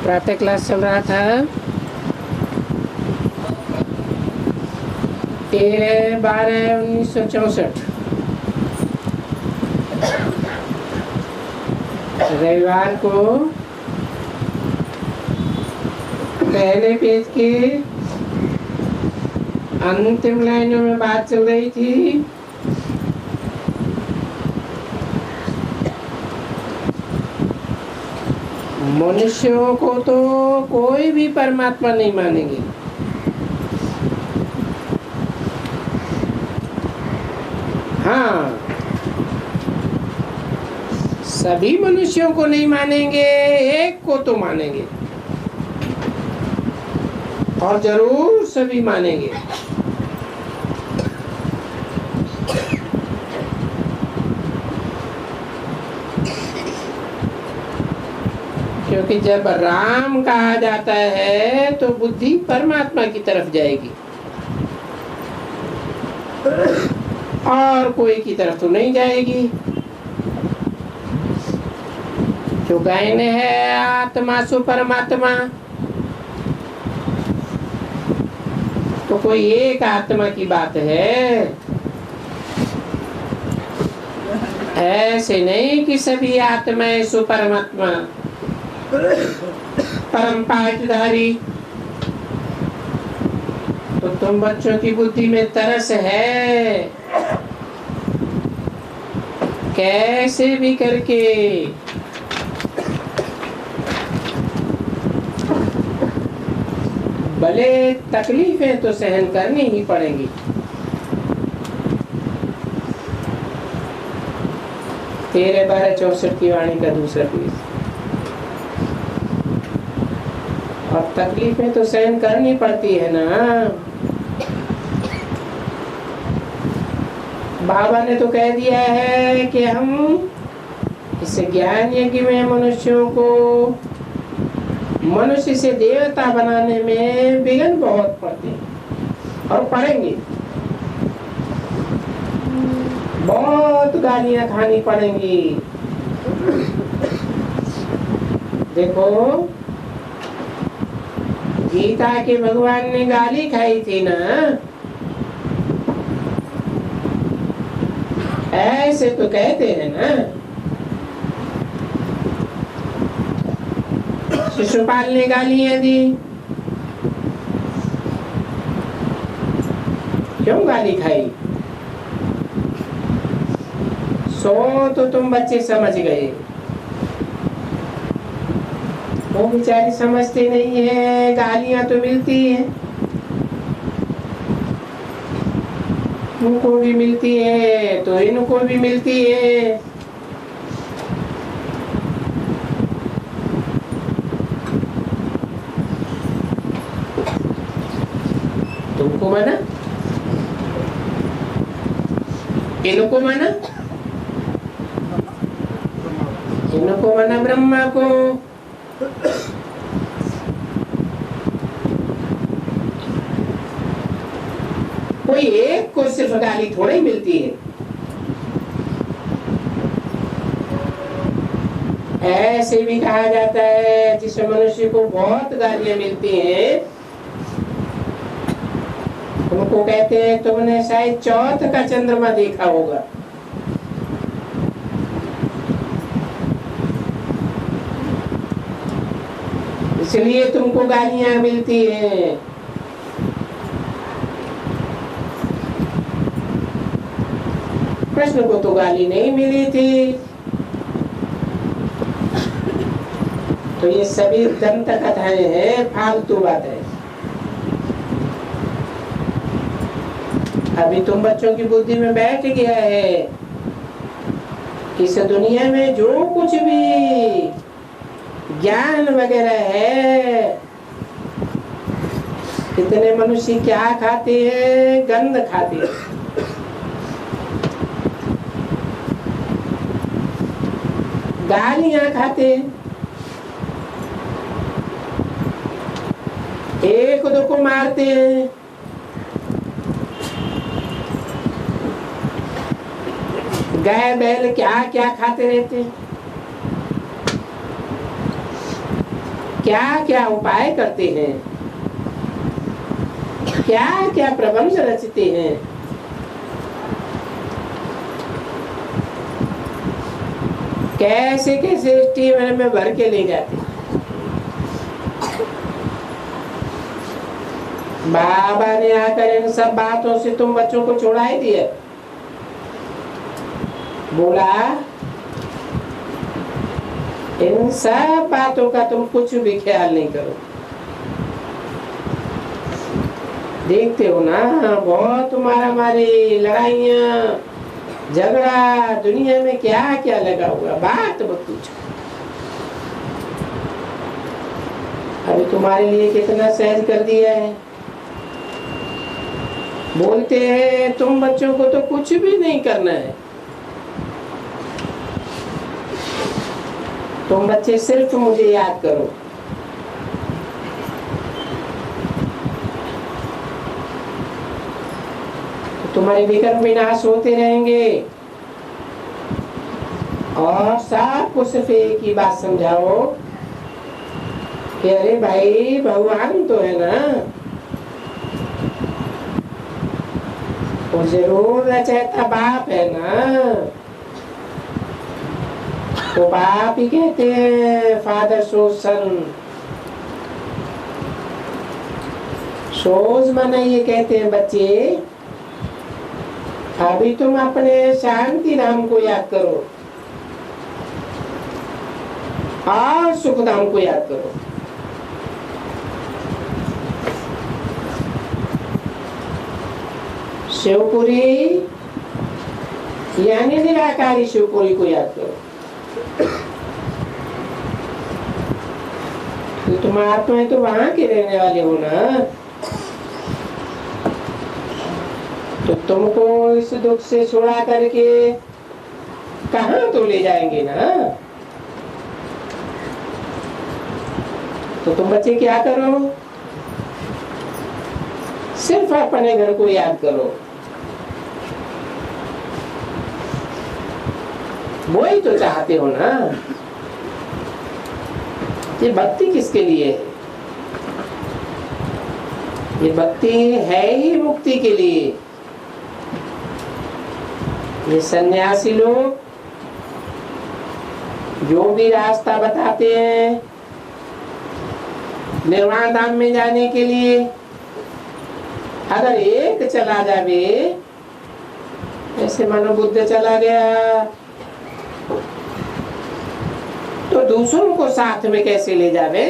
प्रातः क्लास चल रहा था 13/12/1964। रविवार को पहले पेज के अंतिम लाइनों में बात चल रही थी मनुष्यों को तो कोई भी परमात्मा नहीं मानेंगे। हाँ, सभी मनुष्यों को नहीं मानेंगे, एक को तो मानेंगे और जरूर सभी मानेंगे। क्योंकि जब राम कहा जाता है तो बुद्धि परमात्मा की तरफ जाएगी और कोई की तरफ तो नहीं जाएगी। जो कहने है आत्मा सो परमात्मा, तो कोई एक आत्मा की बात है, ऐसे नहीं कि सभी आत्माएं सो परमात्मा परम पाठधारी। तो तुम बच्चों की बुद्धि में तरस है, कैसे भी करके भले तकलीफें तो सहन करनी ही पड़ेंगी। 13/12/64 की वाणी का दूसरा पेज। और तकलीफें तो सहन करनी पड़ती है ना। बाबा ने तो कह दिया है कि हम इस ज्ञान यज्ञ में मनुष्यों को मनुष्य से देवता बनाने में विघ्न बहुत पड़ते हैं और पड़ेंगे। बहुत गालियां खानी पड़ेंगी। देखो, गीता के भगवान ने गाली खाई थी ना, ऐसे तो कहते हैं ना। शिशुपाल ने गालियां दी, क्यों गाली खाई? सो तो तुम बच्चे समझ गए, वो बेचारी समझते नहीं है। गालियां तो मिलती है, उनको भी मिलती है तो इनको भी मिलती है। तुमको माना, इनको माना, इनको माना ब्रह्मा को। कोई एक को सिर्फ गाली थोड़ी मिलती है। ऐसे भी कहा जाता है जिस मनुष्य को बहुत गालियां मिलती हैं उनको कहते हैं तुमने शायद चौथ का चंद्रमा देखा होगा। इसलिए तुमको गालियां मिलती हैं। कृष्ण को तो गाली नहीं मिली थी। तो ये सभी दंत कथाएं हैं, फालतू बात है। अभी तुम बच्चों की बुद्धि में बैठ गया है कि इस दुनिया में जो कुछ भी ज्ञान वगैरह है, कितने मनुष्य क्या खाते हैं? गंध खाते हैं। गालियां खाते हैं, एक दो को मारते हैं, गाय बैल क्या क्या खाते रहते हैं। क्या क्या उपाय करते हैं, क्या क्या प्रबंध रचते हैं। कैसे कैसे स्टीमर में भर के ले जाते। बाबा ने आकर इन सब बातों से तुम बच्चों को छुड़ा ही दिया। बोला इन सब बातों का तुम कुछ भी ख्याल नहीं करो। देखते हो ना, बहुत मारा मारी, लड़ाइयाँ, झगड़ा, दुनिया में क्या क्या लगा हुआ। बात मत पूछो। अभी तुम्हारे लिए कितना सहज कर दिया है। बोलते हैं तुम बच्चों को तो कुछ भी नहीं करना है, तुम बच्चे सिर्फ मुझे याद करो। तो तुम्हारे विकर्म विनाश होते रहेंगे। और सबको सिर्फ एक ही बात समझाओ कि अरे भाई भगवान तो है ना, वो जरूर रचयिता बाप है ना। तो बाप ही कहते हैं फादर सोज सन। सोज माना ये कहते हैं बच्चे अभी तुम अपने शांति धाम को याद करो और सुख धाम को याद करो। शिवपुरी यानी निराकारी शिवपुरी को याद करो। तो तुम आत्माएं तो वहां के रहने वाले हो ना, तो तुमको इस दुख से छुड़ा करके कहाँ तो ले जाएंगे ना। तो तुम बच्चे क्या करो, सिर्फ अपने घर को याद करो। वही तो चाहते हो ना। ये भक्ति किसके लिए है? ये भक्ति है ही मुक्ति के लिए। ये सन्यासी लोग जो भी रास्ता बताते हैं निर्वाण धाम में जाने के लिए, अगर एक चला जावे, ऐसे मानो बुद्ध चला गया, तो दूसरों को साथ में कैसे ले जावे?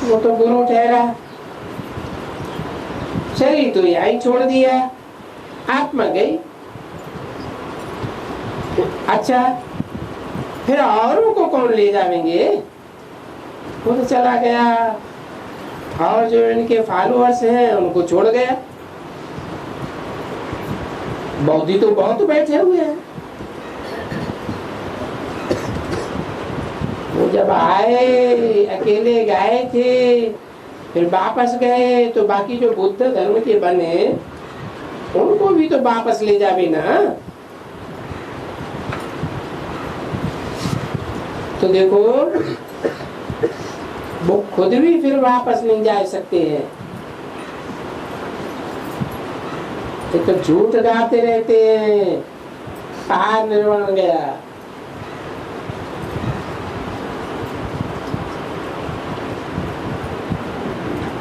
वो तो गुरु ठहरा, शरीर तो यहीं छोड़ दिया, आत्मा गई। अच्छा, फिर औरों को कौन ले जाएंगे? वो तो चला गया और जो इनके फॉलोअर्स हैं उनको छोड़ गया। बौद्धि तो बहुत बैठे हुए हैं। वो जब आए अकेले गए थे, फिर वापस गए, तो बाकी जो बुद्ध धर्म के बने उनको भी तो वापस ले जावे ना। तो देखो वो खुद भी फिर वापस नहीं जा सकते हैं। ये तो झूठ गाते रहते हैं, पहाड़ निर्वाण गया।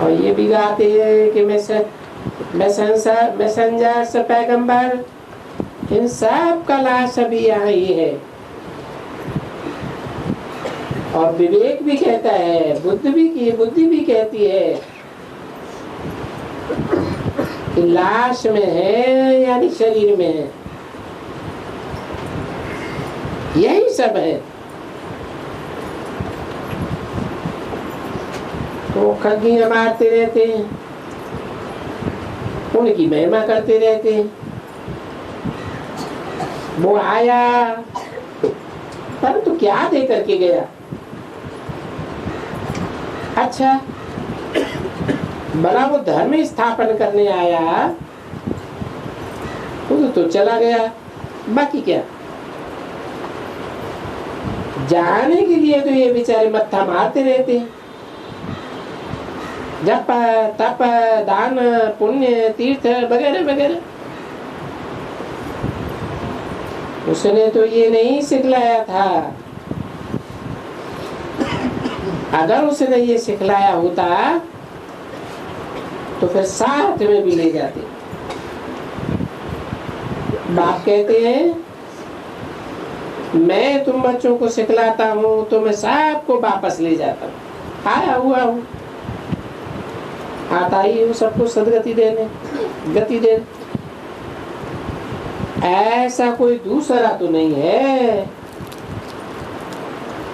और ये भी गाते हैं कि मैसेंजर से पैगंबर, इन सब का लाश अभी यहाँ ही है। और विवेक भी कहता है, बुद्धि भी कहती है कि लाश में है यानी शरीर में है, यही सब है। तो खग्गियां मारते रहते हैं, उनकी महिमा करते रहते हैं। वो आया परंतु क्या दे करके गया? अच्छा, बड़ा वो धर्म स्थापन करने आया, तो चला गया। बाकी क्या? जाने के लिए तो ये बेचारे मत्था मारते रहते हैं, जप तप दान पुण्य तीर्थ वगैरह वगैरह। उसने तो ये नहीं सिखलाया था। अगर उसने ये सिखलाया होता तो फिर साथ में भी ले जाते। बाप कहते हैं मैं तुम बच्चों को सिखलाता हूँ तो मैं सबको वापस ले जाता हूँ, आया हुआ हूँ, आता ही हूँ सबको सदगति देने, गति देने। ऐसा कोई दूसरा तो नहीं है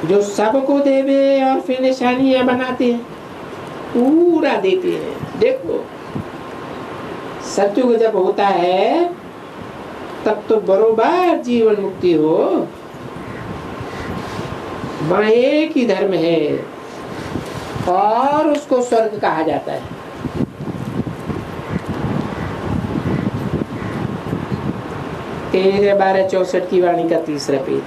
जो सबको देवे और फिर निशानियां बनाते हैं, पूरा देते हैं। देखो सत्युग जब होता है तब तो बरोबर जीवन मुक्ति हो, वहाँ एक ही धर्म है और उसको स्वर्ग कहा जाता है। तेरे 1264 की वाणी का 3रा पेज।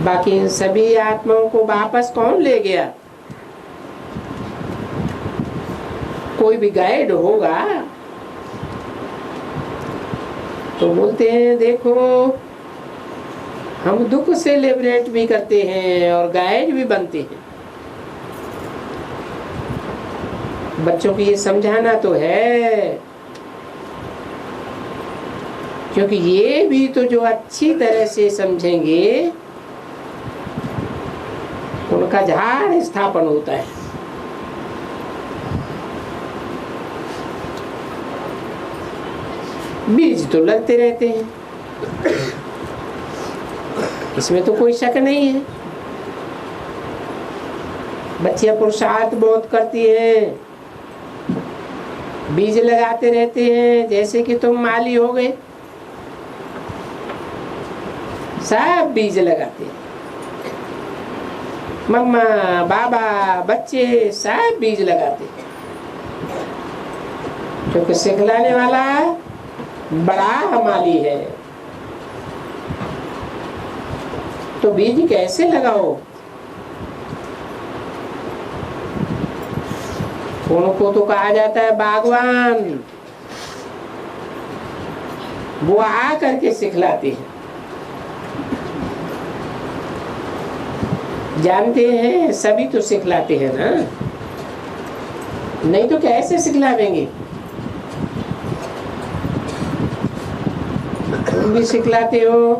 बाकी इन सभी आत्माओं को वापस कौन ले गया? कोई भी गाइड होगा तो बोलते हैं देखो हम दुख से लिबरेट भी करते हैं और गाइड भी बनते हैं। बच्चों को ये समझाना तो है, क्योंकि ये भी तो जो अच्छी तरह से समझेंगे उनका झाड़ स्थापन होता है। बीज तो लगते रहते हैं, इसमें तो कोई शक नहीं है। बच्चियां पुरुषार्थ बहुत करती हैं, बीज लगाते रहते हैं। जैसे कि तुम माली हो गए, सब बीज लगाते हैं। मम्मा बाबा बच्चे सब बीज लगाते हैं, क्योंकि सिखलाने वाला बड़ा माली है। तो बीज कैसे लगाओ? उनको तो कहा जाता है बागवान, वो आ करके सिखलाते हैं। जानते हैं सभी तो सिखलाते हैं ना, नहीं तो कैसे सिखलावेंगे? तुम भी सिखलाते हो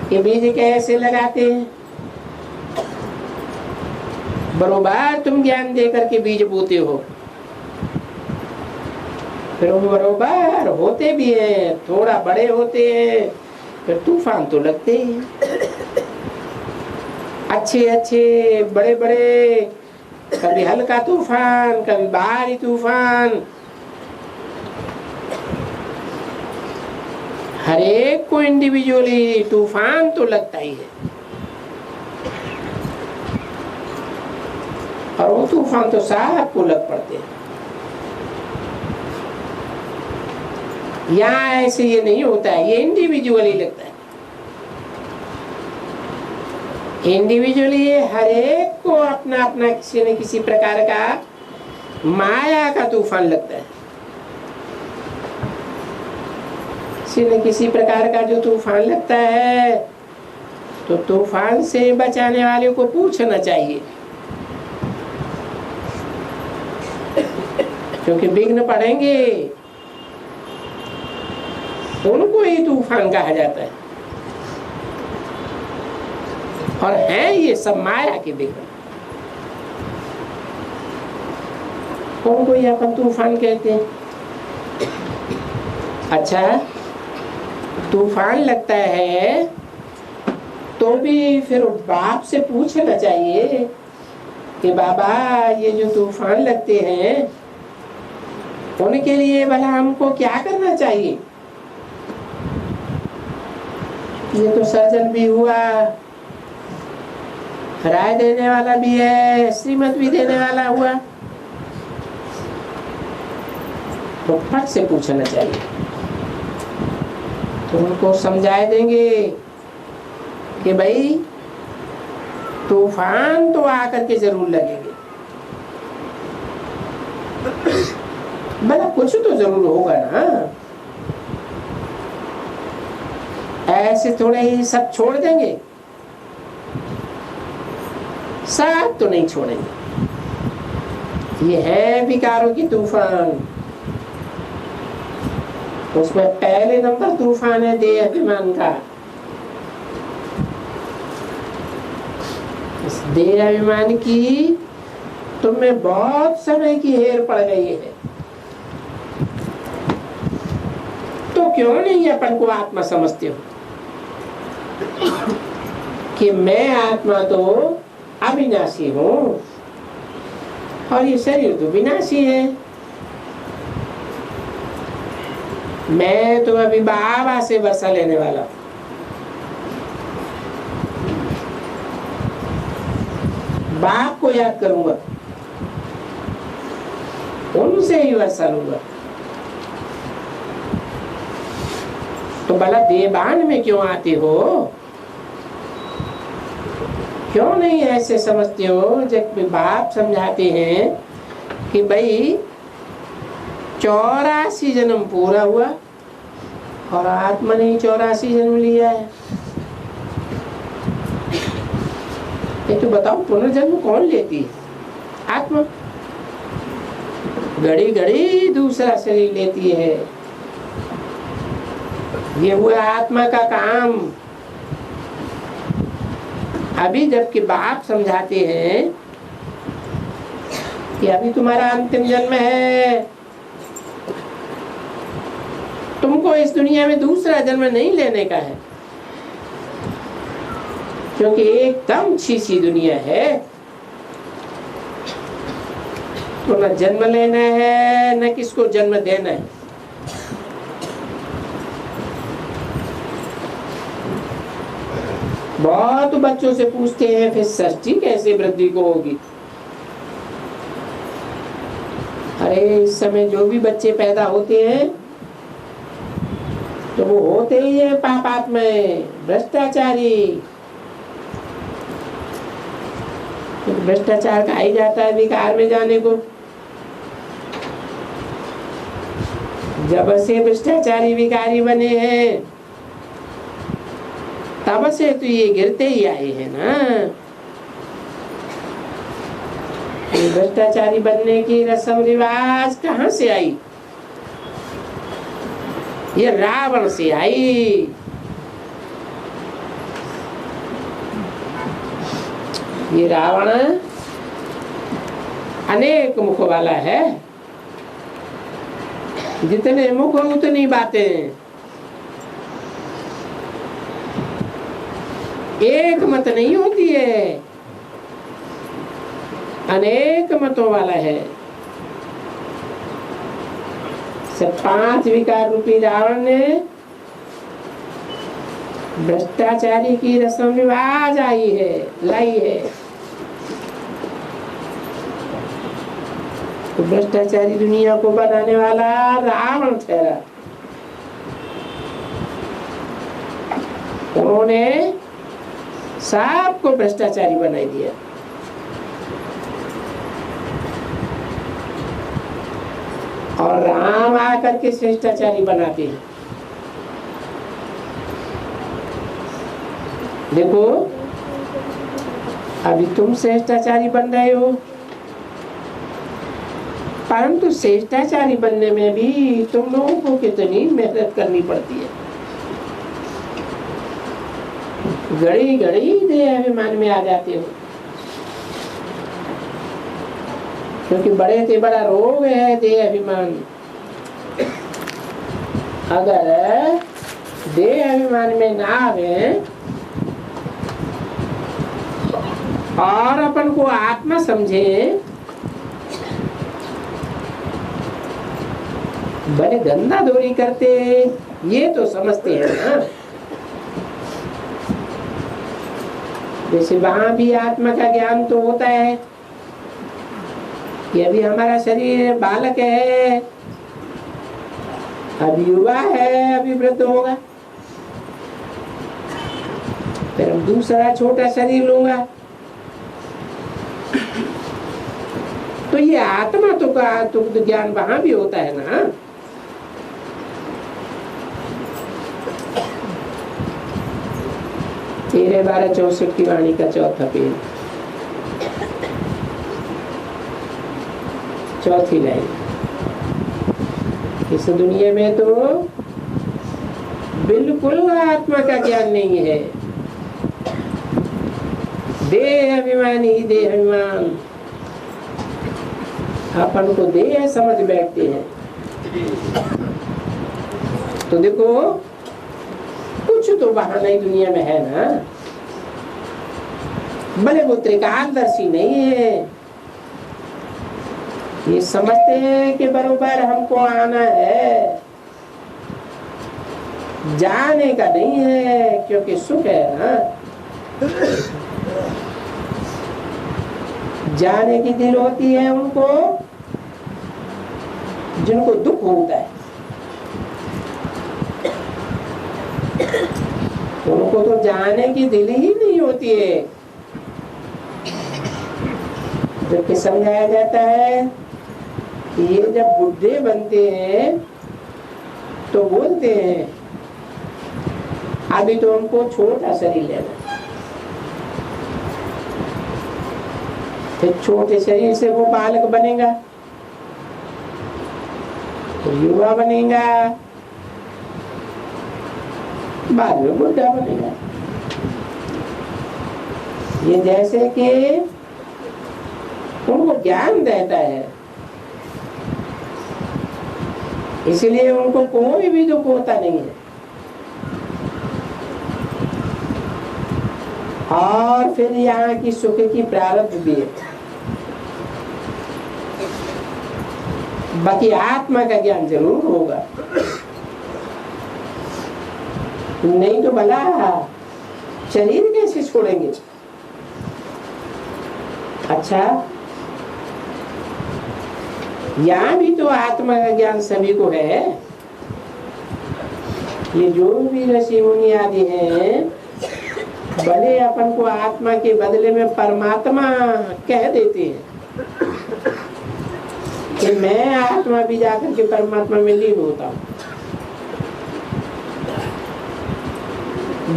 कि बीज कैसे लगाते हैं, बरोबर तुम ज्ञान दे करके बीज बोते हो, फिर वो बरोबर होते भी हैं, थोड़ा बड़े होते हैं, फिर तूफान तो लगते ही हैं। अच्छे अच्छे बड़े बड़े, कभी हल्का तूफान, कभी भारी तूफान, हर एक को इंडिविजुअली तूफान तो लगता ही है। और वो तूफान तो सबको लग पड़ते हैं। यहाँ ऐसे ये नहीं होता है, ये इंडिविजुअली लगता है। इंडिविजुअली हर एक को अपना अपना किसी न किसी प्रकार का माया का तूफान लगता है। किसी न किसी प्रकार का जो तूफान लगता है, तो तूफान से बचाने वाले को पूछना चाहिए, क्योंकि विघ्न पड़ेंगे उनको ही तूफान कहा जाता है। और है ये सब माया के विघ्न, उनको ही अपन तूफान कहते हैं। अच्छा, तूफान लगता है तो भी फिर बाप से पूछना चाहिए कि बाबा ये जो तूफान लगते हैं उनके लिए भला हमको क्या करना चाहिए? ये तो सर्जन भी हुआ, राय देने वाला भी है, श्रीमत भी देने वाला हुआ, तो फट से पूछना चाहिए, तो उनको समझाए देंगे कि भाई तूफान तो आकर के जरूर लगेंगे, भला कुछ तो जरूर होगा ना। ऐसे थोड़े ही सब छोड़ देंगे, सब तो नहीं छोड़ेंगे। ये है विकारों की तूफान। उसमें पहले नंबर तूफान है देह अभिमान का। इस देह अभिमान की तुम्हें बहुत समय की हेर पड़ गई है, तो क्यों नहीं अपन को आत्मा समझते हो कि मैं आत्मा तो अविनाशी हूं और ये शरीर तो विनाशी है। मैं तो अभी बाबा से वर्षा लेने वाला हूं, बाप को याद करूंगा, उनसे ही वर्षा लूंगा। तो भला देवान में क्यों आते हो? क्यों नहीं ऐसे समझते हो? जब बाप समझाते हैं कि भाई 84 जन्म पूरा हुआ और आत्मा ने 84 जन्म लिया है। ये तो बताओ पुनर्जन्म कौन लेती है? आत्मा। घड़ी घड़ी दूसरा शरीर लेती है। ये हुआ आत्मा का काम। अभी जबकि बाप समझाते हैं कि अभी तुम्हारा अंतिम जन्म है, तुमको इस दुनिया में दूसरा जन्म नहीं लेने का है, क्योंकि एकदम छीछी दुनिया है। तो न जन्म लेना है न किसको जन्म देना है। बहुत बच्चों से पूछते हैं फिर सृष्टि कैसे वृद्धि को होगी। अरे इस समय जो भी बच्चे पैदा होते हैं तो वो होते ही है पापात्मय, भ्रष्टाचारी। तो भ्रष्टाचार का ही जाता है विकार में जाने को। जब से भ्रष्टाचारी विकारी बने हैं तब से तो ये गिरते ही आए हैं ना। भ्रष्टाचारी बनने की रस्म रिवाज कहाँ से आई? ये रावण से आई। ये रावण अनेक मुख वाला है, जितने मुख उतनी बातें। एक मत नहीं होती है, अनेक मतों वाला है। सब 5 विकार रूपी रावण ने भ्रष्टाचारी की रस्म रिवाज लाई है। तो भ्रष्टाचारी दुनिया को बनाने वाला रावण ठहरा। उन्होंने सबको भ्रष्टाचारी बनाई दिया। और राम आकर के श्रेष्ठाचारी बनाते हैं। देखो अभी तुम श्रेष्ठाचारी बन रहे हो, परंतु श्रेष्ठाचारी बनने में भी तुम लोगों को कितनी मेहनत करनी पड़ती है। घड़ी घड़ी देह अभिमान में आ जाते हो, क्योंकि बड़े से बड़ा रोग है देह अभिमान। अगर देह अभिमान में ना आवे और अपन को आत्मा समझे, बड़े धंधा दौरी करते ये तो समझते हैं ना। जैसे वहां भी आत्मा का ज्ञान तो होता है कि अभी हमारा शरीर बालक है, अभी युवा है, अभी वृद्ध होगा। फिर हम दूसरा छोटा शरीर लूंगा। तो ये आत्मा तो ज्ञान वहां भी होता है ना। तेरे 1264 की वाणी का चौथा पेज, चौथी लाइन। इस दुनिया में तो बिल्कुल आत्मा का ज्ञान नहीं है। देह अभिमानी, देह अभिमान अपन को देह समझ बैठते हैं। तो देखो कुछ तो बहाना ही दुनिया में है ना। भले वो त्रिकालदर्शी नहीं है, ये समझते हैं कि बरोबर हमको आना है, जाने का नहीं है, क्योंकि सुख है ना। जाने की दिल होती है उनको जिनको दुख होता है। उनको तो जाने की दिल ही नहीं होती है। जबकि समझाया जाता है कि ये जब बुढ़े बनते हैं तो बोलते हैं अभी तो हमको छोटा शरीर लेना। फिर छोटे शरीर से वो बालक बनेगा, तो युवा बनेगा, बाद में बुढ़ा बनेगा। ये जैसे कि उनको ज्ञान देता है, इसलिए उनको कोई भी दुख होता नहीं है। और फिर यहाँ की सुख की प्रारब्ध भी है। बाकी आत्मा का ज्ञान जरूर होगा, नहीं तो भला शरीर कैसे छोड़ेंगे। अच्छा, यहाँ भी तो आत्मा का ज्ञान सभी को है। ये जो भी ऋषि मुनि आदि हैं, भले अपन को आत्मा के बदले में परमात्मा कह देते हैं कि मैं आत्मा भी जाकर के परमात्मा में लीन होता हूँ।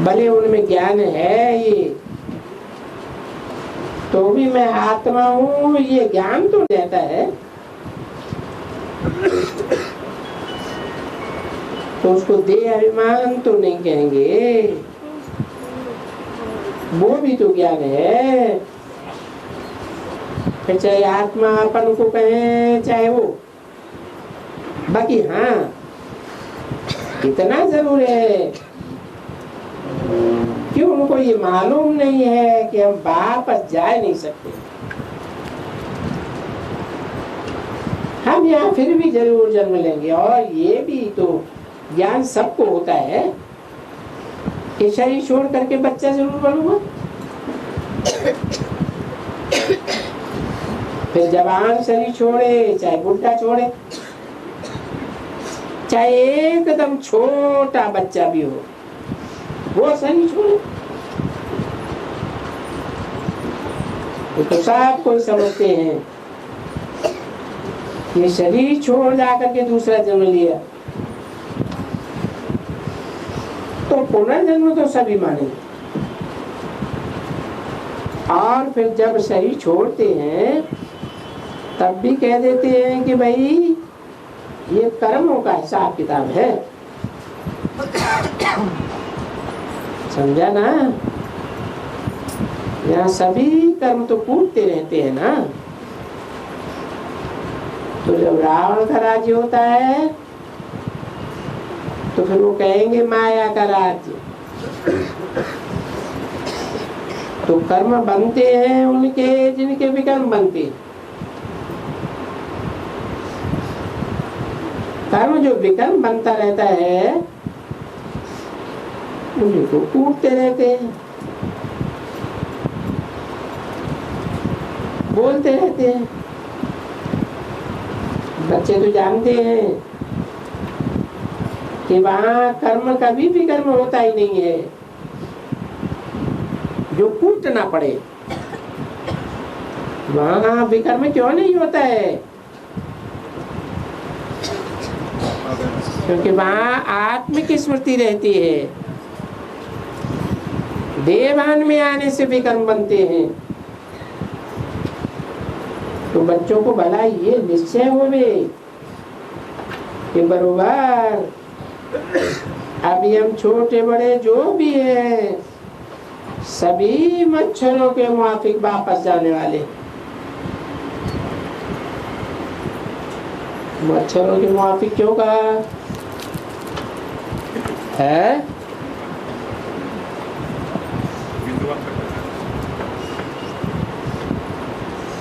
भले उनमें ज्ञान है ये, तो भी मैं आत्मा हूँ ये ज्ञान तो रहता है। तो उसको देह अभिमान तो नहीं कहेंगे, वो भी तो ज्ञान है। फिर चाहे आत्मा अपन को कहे चाहे वो, बाकी हाँ इतना जरूर है कि उनको ये मालूम नहीं है कि हम वापस जा नहीं सकते। हम यहाँ फिर भी जरूर जन्म लेंगे। और ये भी तो ज्ञान सबको होता है कि शरीर छोड़ करके बच्चा जरूर बनूंगा, फिर जवान शरीर छोड़े चाहे बुढ़ा छोड़े, चाहे एकदम छोटा बच्चा भी हो वो शरीर छोड़े। तो सब कोई समझते हैं ये शरीर छोड़ जाकर के दूसरा जन्म लिया, तो पुनर्जन्म तो सभी मानेंगे। और फिर जब शरीर छोड़ते हैं तब भी कह देते हैं कि भाई ये कर्मों का हिसाब किताब है। समझा ना? यहाँ सभी कर्म तो कूदते रहते हैं ना। तो जब रावण का राज्य होता है तो फिर वो कहेंगे माया का राज्य। तो कर्म बनते हैं उनके जिनके विकर्म बनते हैं। कर्म जो विकर्म बनता रहता है उनको कूटते रहते हैं, बोलते रहते हैं। बच्चे तो जानते हैं कि वहाँ कर्म कभी भी कर्म होता ही नहीं है। जो कूटना पड़े। वहां विकर्म क्यों नहीं होता है? क्योंकि वहां आत्मिक स्मृति रहती है। देवान में आने से विकर्म बनते हैं। तो बच्चों को भला ये निश्चय होवे कि बरोबर अभी हम छोटे बड़े जो भी है सभी मच्छरों के मुआफिक वापस जाने वाले। मच्छरों के मुआफिक क्यों कहा है?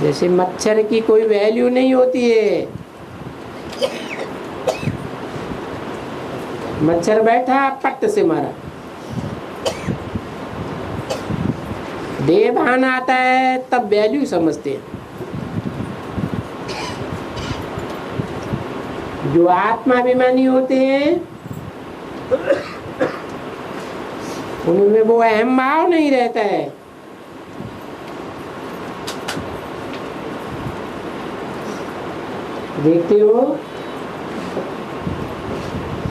जैसे मच्छर की कोई वैल्यू नहीं होती है। मच्छर बैठा पट्ट से मारा। देवभान आता है तब वैल्यू समझते हैं। जो आत्माभिमानी होते हैं उनमें वो अहम भाव नहीं रहता है। देखते हो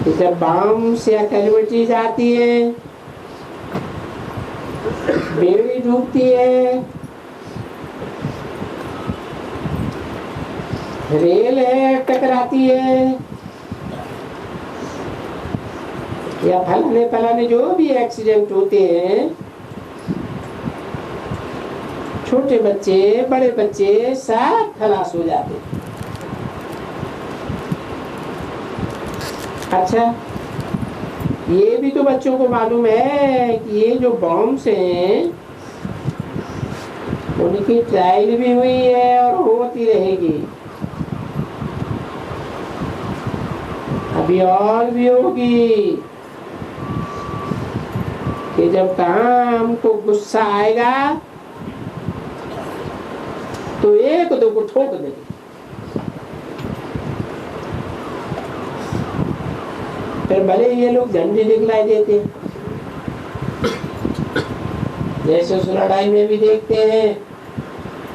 कि जब बाम्स या कैलमिटीज आती है, बेड़ी डूबती है, रेल है टकराती है, या फलाने फलाने जो भी एक्सीडेंट होते हैं, छोटे बच्चे बड़े बच्चे सब खलास हो जाते हैं। अच्छा, ये भी तो बच्चों को मालूम है कि ये जो बॉम्ब्स हैं उनकी ट्रायल भी हुई है और होती रहेगी, अभी और भी होगी। कि जब कहाँ हमको गुस्सा आएगा तो एक दो को ठोक देंगे। फिर भले ये लोग झंडे दिखलाई देते, जैसे उस लड़ाई में भी देखते हैं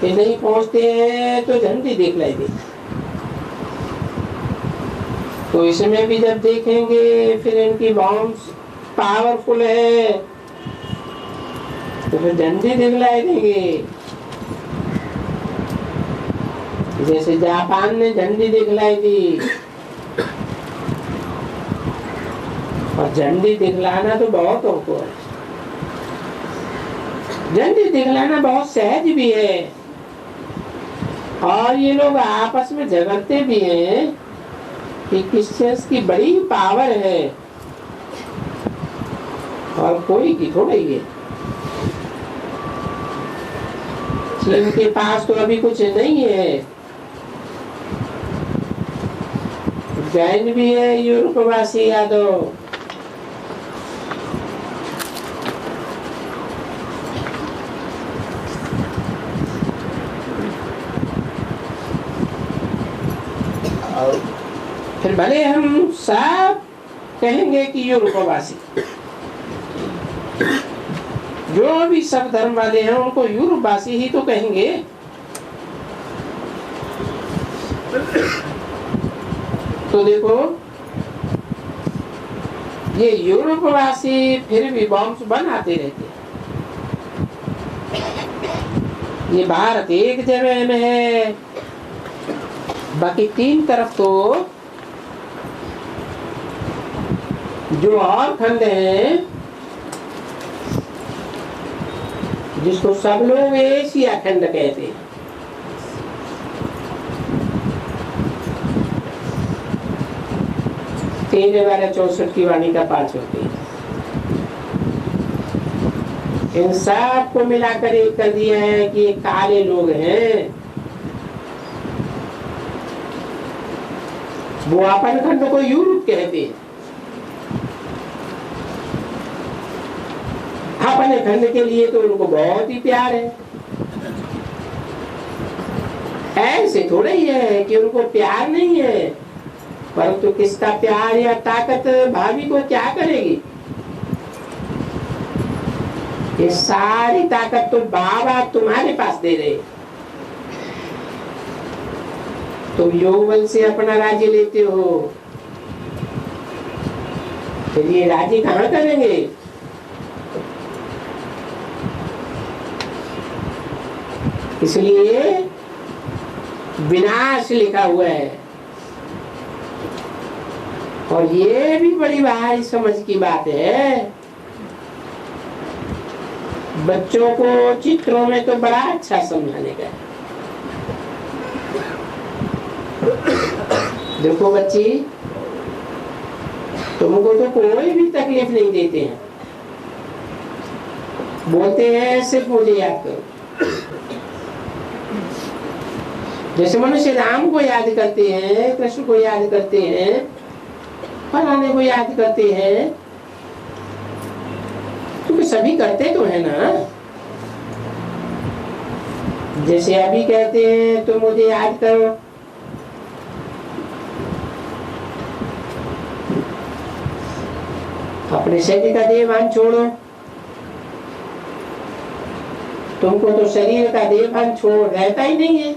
कि नहीं पहुंचते हैं तो झंडे दिखलाई देते। तो इसमें भी जब देखेंगे फिर इनकी बॉम्ब्स पावरफुल है तो फिर झंडे दिखलाई देंगे। जैसे जापान ने झंडी दिखलाई दी, और झंडी दिखलाना तो बहुत होता है। झंडी दिखलाना बहुत सहज भी है, और ये लोग आपस में झगड़ते भी हैं कि किस चीज की बड़ी पावर है और कोई की थोड़ी है। चीन के पास तो अभी कुछ नहीं है, जैन भी है यूरोपवासी यादव, फिर भले हम सब कहेंगे कि यूरोपवासी, जो भी सब धर्म वाले हैं उनको यूरोपवासी ही तो कहेंगे। तो देखो ये यूरोपवासी फिर भी बॉम्ब्स बनाते रहते हैं। ये भारत एक जगह में है, बाकी तीन तरफ तो जो और खंड हैं जिसको सब लोग एशिया खंड कहते हैं, तेरे 1264 की वाणी का पाठ होती है। इन सब को मिलाकर एक कर दिया है कि ये काले लोग हैं। वो अपन खंड को यूरोप कहते हैं, अपने खंड के लिए तो उनको बहुत ही प्यार है। ऐसे थोड़ा ही है कि उनको प्यार नहीं है, परंतु तो किसका प्यार या ताकत भाभी को क्या करेगी। ये सारी ताकत तो बाबा तुम्हारे पास दे रहे। तुम यौवन से अपना राज्य लेते हो, फिर ये राज्य कहाँ करेंगे? इसलिए विनाश लिखा हुआ है। और ये भी बड़ी भारी समझ की बात है। बच्चों को चित्रों में तो बड़ा अच्छा समझाने का है। देखो बच्ची, तुमको तो कोई भी तकलीफ नहीं देते हैं, बोलते हैं सिर्फ मुझे याद करो। जैसे मनुष्य राम को याद करते हैं, कृष्ण को याद करते हैं, फलाने को याद करते हैं, क्योंकि सभी करते तो है ना। जैसे अभी कहते हैं तो मुझे याद करो, अपने शरीर का देहभान छोड़ो। तुमको तो शरीर का देहभान छोड़ रहता ही नहीं है।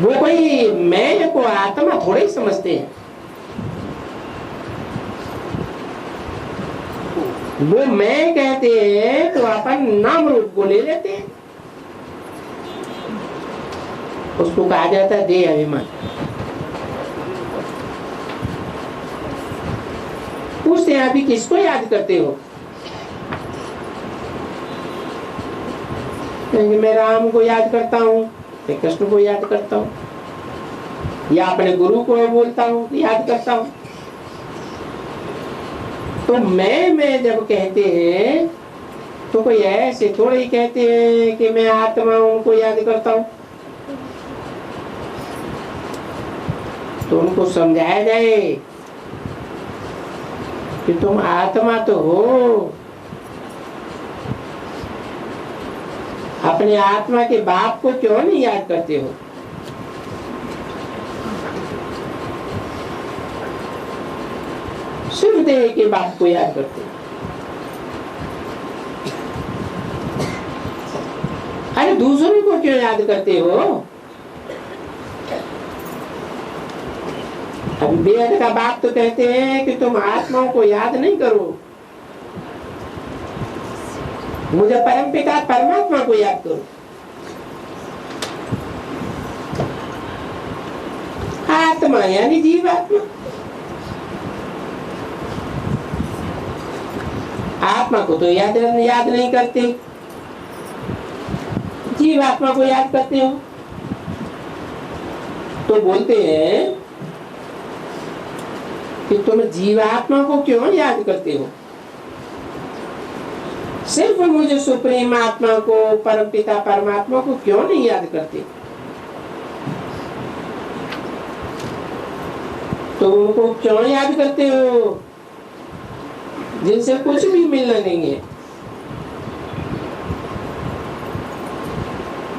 वो कोई मैं को आत्मा थोड़े ही समझते हैं। वो मैं कहते हैं तो अपन नाम रूप को ले लेते हैं, उसको कहा जाता है देह अभिमान। पूछते हैं अभी किसको याद करते हो? मैं राम को याद करता हूँ, कृष्ण को याद करता हूँ, या अपने गुरु को बोलता हूँ, याद करता हूँ। तो मैं जब कहते हैं तो कोई ऐसे थोड़े ही कहते हैं कि मैं आत्मा उनको याद करता हूँ। तो उनको समझाया जाए कि तुम आत्मा तो हो, अपने आत्मा के बाप को क्यों नहीं याद करते हो? सिर्फ देह के बाप को याद करते हो। अरे दूसरों को क्यों याद करते हो? अब वेद का बाप तो कहते हैं कि तुम आत्माओं को याद नहीं करो, मुझे परमपिता परमात्मा को याद करो। आत्मा यानी जीवात्मा। आत्मा को तो याद नहीं करते, जीवात्मा को याद करते हो। तो बोलते हैं कि तुम जीवात्मा को क्यों याद करते हो? सिर्फ मुझे सुप्रीम आत्मा को, परमपिता परमात्मा को क्यों नहीं याद करते? तो उनको क्यों याद करते हो जिनसे कुछ भी मिलना नहीं है?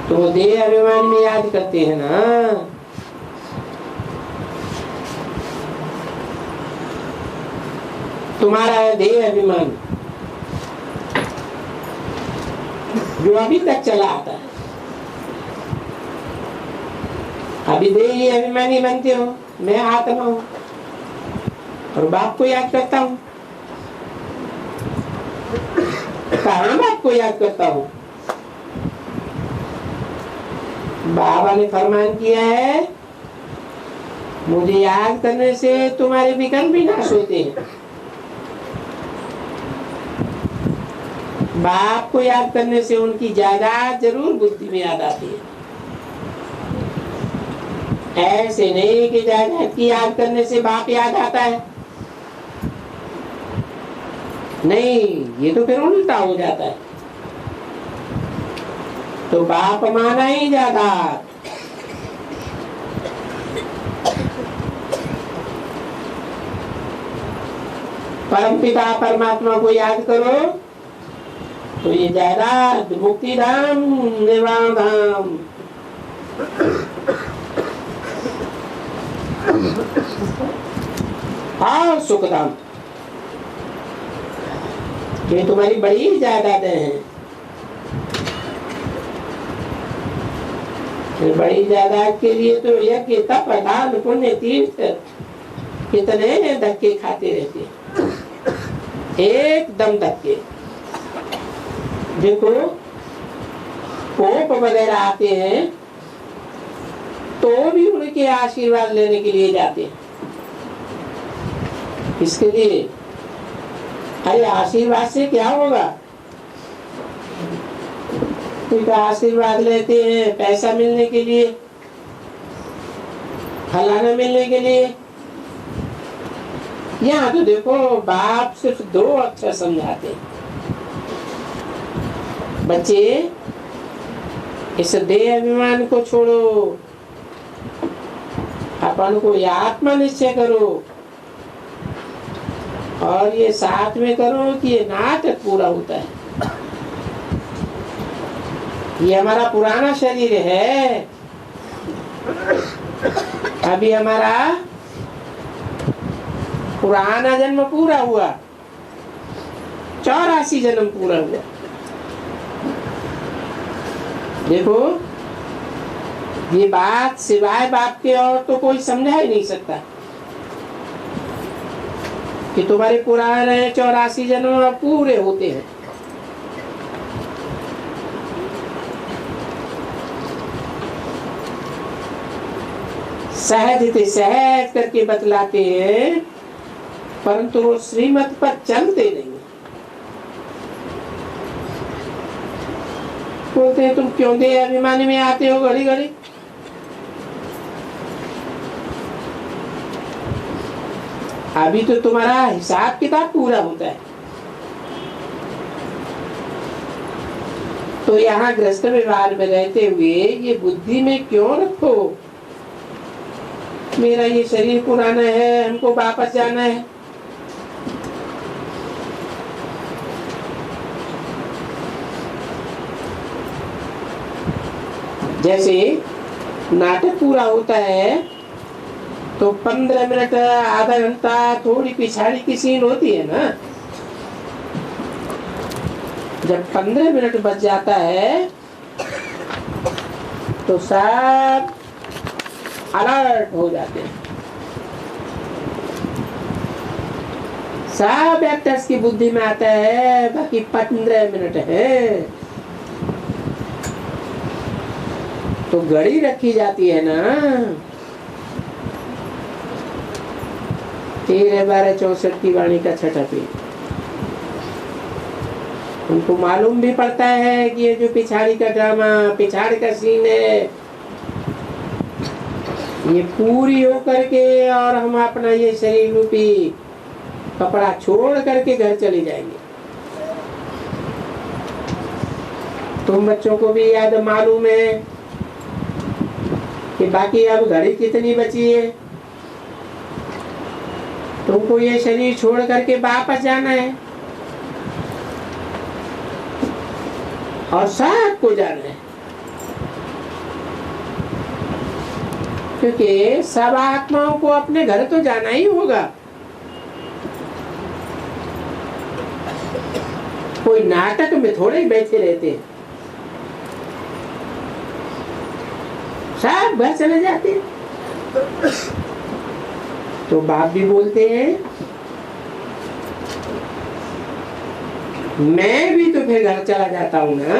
तो देह अभिमान में याद करते हैं ना। तुम्हारा देह अभिमान जो अभी तक चला आता है, अभी देही अभिमानी बनते हो। मैं आत्मा हूं और बाप को याद करता हूं। कहां बाप को याद करता हूं? बाबा ने फरमान किया है, मुझे याद करने से तुम्हारे विकल्प भी नाश होते हैं। बाप को याद करने से उनकी जायदाद जरूर बुद्धि में याद आती है। ऐसे नहीं कि जायदाद की याद करने से बाप याद आता है, नहीं, ये तो फिर उल्टा हो जाता है। तो बाप माना ही ज्यादा। परमपिता परमात्मा को याद करो तो ये जायदाद मुक्ति धाम, निर्वाण धाम। आओ सुखदाम, ये तुम्हारी बड़ी जायदादें हैं। बड़ी जायदाद के लिए तो यज्ञ तप दान पुण्य तीर्थ कितने धक्के खाते रहते, एकदम धक्के। देखो पोप वगैरह आते हैं तो भी उनके आशीर्वाद लेने के लिए जाते हैं। इसके लिए अरे आशीर्वाद से क्या होगा, उनका आशीर्वाद लेते हैं पैसा मिलने के लिए, फलाना मिलने के लिए। यहाँ तो देखो बाप सिर्फ 2 अक्षर समझाते हैं, बच्चे इस देह अभिमान को छोड़ो, अपन को आत्मा निश्चय करो, और ये साथ में करो कि ये नाटक पूरा होता है। ये हमारा पुराना शरीर है, अभी हमारा पुराना जन्म पूरा हुआ, 84 जन्म पूरा हुआ। देखो ये बात सिवाय बाप के और तो कोई समझा ही नहीं सकता कि तुम्हारे पुराने 84 जन्म पूरे होते हैं। सहज थे सहज करके बतलाते हैं, परंतु वो श्रीमत पर चलते नहीं। बोलते हैं तुम क्यों दे अभिमानी में आते हो घड़ी घड़ी। अभी तो तुम्हारा हिसाब किताब पूरा होता है। तो यहाँ गृहस्थ व्यवहार में रहते हुए ये बुद्धि में क्यों रखो, मेरा ये शरीर पुराना है, हमको वापस जाना है। जैसे नाटक पूरा होता है तो 15 मिनट आधा घंटा थोड़ी पिछाड़ी की सीन होती है ना, जब 15 मिनट बच जाता है तो सब अलर्ट हो जाते हैं। सब एक्टर्स की बुद्धि में आता है बाकी 15 मिनट है, तो घड़ी रखी जाती है ना 13-12-64 की वाणी का छठा पेज। उनको मालूम भी पड़ता है कि ये जो पिछाड़ी का ड्रामा, पिछाड़ी का सीन है, ये पूरी हो करके और हम अपना ये शरीर रूपी कपड़ा छोड़ करके घर चले जाएंगे। तुम बच्चों को भी याद मालूम है कि बाकी अब घड़ी कितनी बची है, तुमको ये शरीर छोड़ करके वापस जाना है और सबको जाना है, क्योंकि सब आत्माओं को अपने घर तो जाना ही होगा। कोई नाटक में थोड़े ही बैठे रहते हैं, सब घर चले जाते हैं। तो बाप भी बोलते हैं मैं भी तो फिर घर चला जाता हूं ना,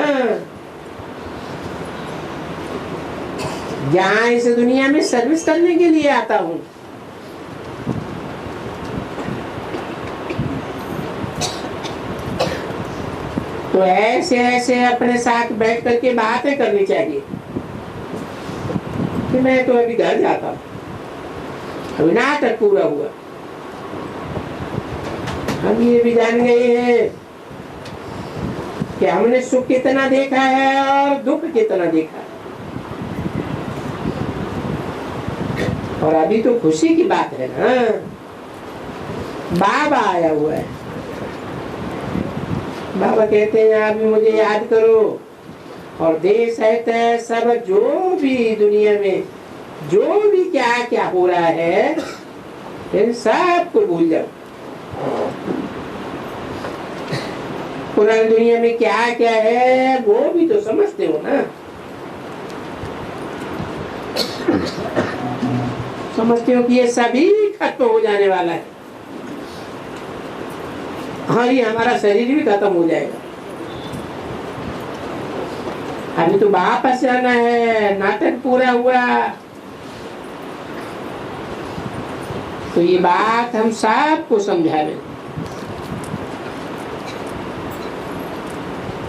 यहाँ इस दुनिया में सर्विस करने के लिए आता हूं। तो ऐसे ऐसे अपने साथ बैठ करके बातें करनी चाहिए कि मैं तो अभी घर जाता हूं, अभी नाटक पूरा हुआ। हम ये भी जान गए हैं कि हमने सुख कितना देखा है और दुख कितना देखा है, और अभी तो खुशी की बात है ना। बाबा आया हुआ है, बाबा कहते हैं आप मुझे याद करो, और देश है सब जो भी दुनिया में जो भी क्या क्या हो रहा है फिर सबको भूल जाओ। पुरानी दुनिया में क्या क्या है वो भी तो समझते हो ना। समझते हो कि ये सभी खत्म हो जाने वाला है। हाँ, ये हमारा शरीर भी खत्म हो जाएगा। अभी तो वापस जाना है, नाटक पूरा हुआ। तो ये बात हम सबको समझा रहे,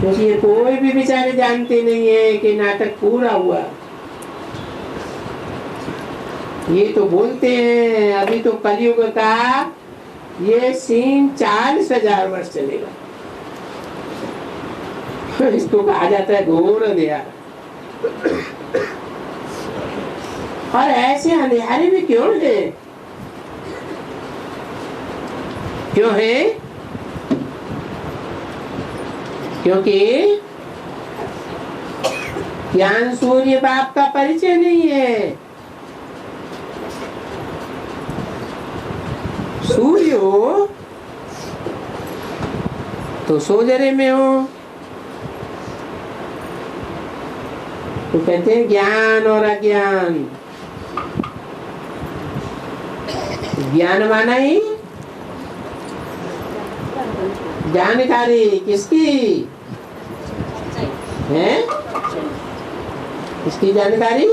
क्योंकि ये कोई भी बेचारे जानते नहीं है कि नाटक पूरा हुआ। ये तो बोलते हैं अभी तो कलयुग का ये सीन 40,000 वर्ष चलेगा। इसको कहा जाता है घोर अंधेरा। और ऐसे अंधेरे भी क्यों है? क्यों है? क्योंकि ज्ञान सूर्य बाप का परिचय नहीं है। सूर्य हो तो सोजरे में हो, तो कहते हैं ज्ञान और अज्ञान। ज्ञान माना ही जानकारी किसकी है? किसकी जानकारी?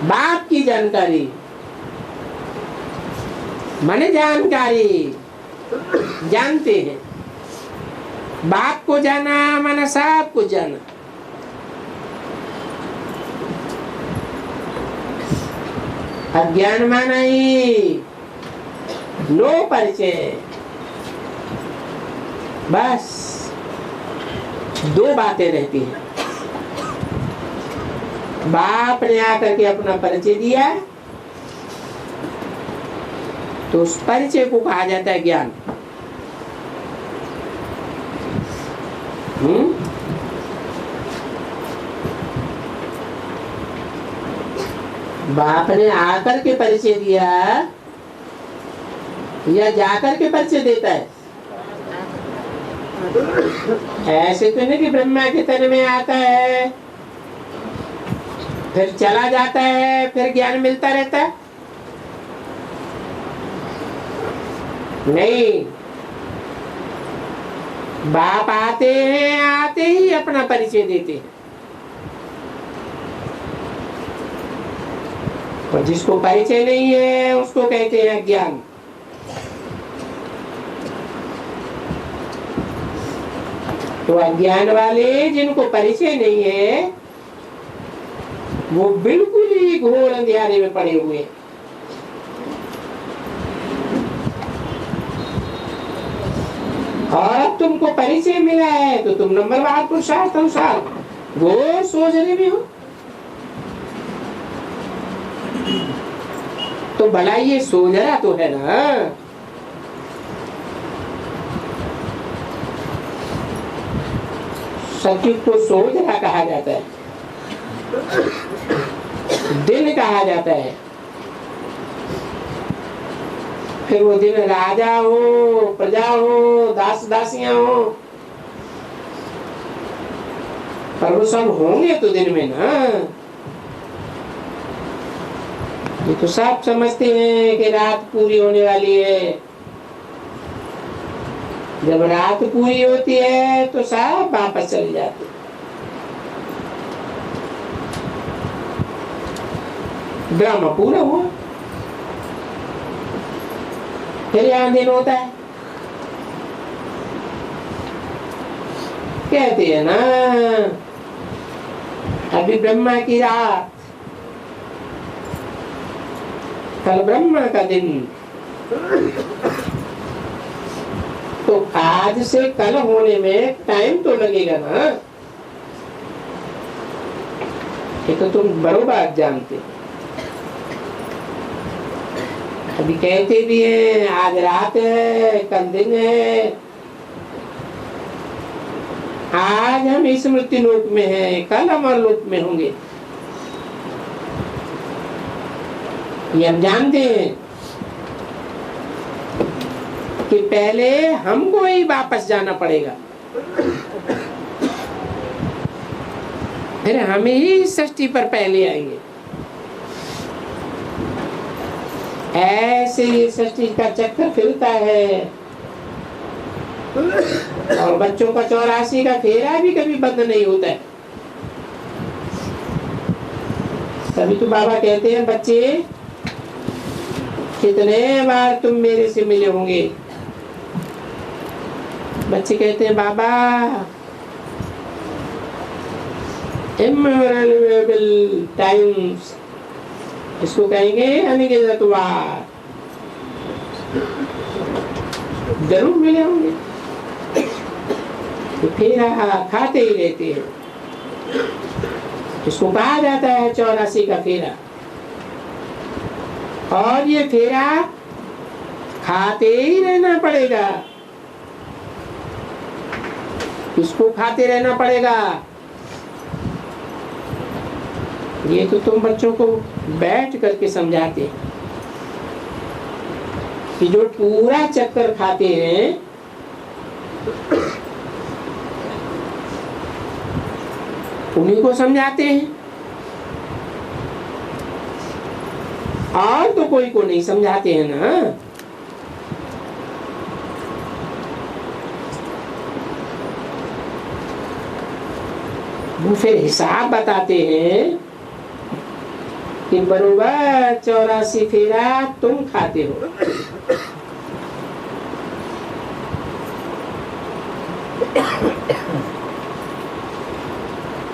बाप की जानकारी माने जानकारी। जानते हैं बाप को जाना माना सब को जाना। अज्ञान माना ही नो परिचय। बस दो बातें रहती हैं। बाप ने आकर के अपना परिचय दिया तो उस परिचय को कहा जाता है ज्ञान। बाप ने आकर के परिचय दिया या जाकर के परिचय देता है? ऐसे तो नहीं कि ब्रह्मा के तन में आता है फिर चला जाता है फिर ज्ञान मिलता रहता है। नहीं, बाप आते हैं, आते ही अपना परिचय देते हैं। और जिसको परिचय नहीं है उसको कहते हैं ज्ञान। तो अज्ञान वाले जिनको परिचय नहीं है वो बिल्कुल ही घोर अंधेरे में पड़े हुए हैं। और अब तुमको परिचय मिला है तो तुम नंबरवार पुरुषार्थ अनुसार घोर सोचने में हो। तो भला ये सोजरा तो है ना। सतयुग को सोजरा कहा जाता है, दिन कहा जाता है। फिर वो दिन राजा हो, प्रजा हो, दास दासियां हो, पर वो सब होंगे तो दिन में ना। ये तो सब समझते हैं कि रात पूरी होने वाली है। जब रात पूरी होती है तो सब वापस चले जाते हैं। ड्रामा पूरा हुआ फिर यहाँ दिन होता है। कहते हैं ना अभी ब्रह्मा की रात, कल ब्रह्मा का दिन। तो आज से कल होने में टाइम तो लगेगा ना। ये तो तुम बरोबर जानते। अभी कहते भी हैं आज रात है कल दिन है। आज हम इस मृत्यु लोक में हैं, कल अमर लोक में होंगे, ये हम जानते हैं। कि पहले हमको ही वापस जाना पड़ेगा, फिर हम ही सृष्टि पर पहले आएंगे। ऐसे ही सृष्टि का चक्कर फिरता है और बच्चों का 84 का फेरा भी कभी बंद नहीं होता है। तभी तो बाबा कहते हैं, बच्चे कितने बार तुम मेरे से मिले होंगे। बच्चे कहते हैं, बाबा इमेमोरेबल टाइम्स, इसको कहेंगे अनगिनत बार जरूर मिले होंगे। तो फेरा खाते ही रहते हैं, इसको कहा जाता है 84 का फेरा। और ये फेरा खाते ही रहना पड़ेगा, इसको खाते रहना पड़ेगा। ये तो तुम बच्चों को बैठ करके समझाते हैं कि जो पूरा चक्कर खाते हैं उन्हीं को समझाते हैं, और तो कोई को नहीं समझाते हैं ना। वो फिर हिसाब बताते हैं कि बरोबर 84 फेरा तुम खाते हो।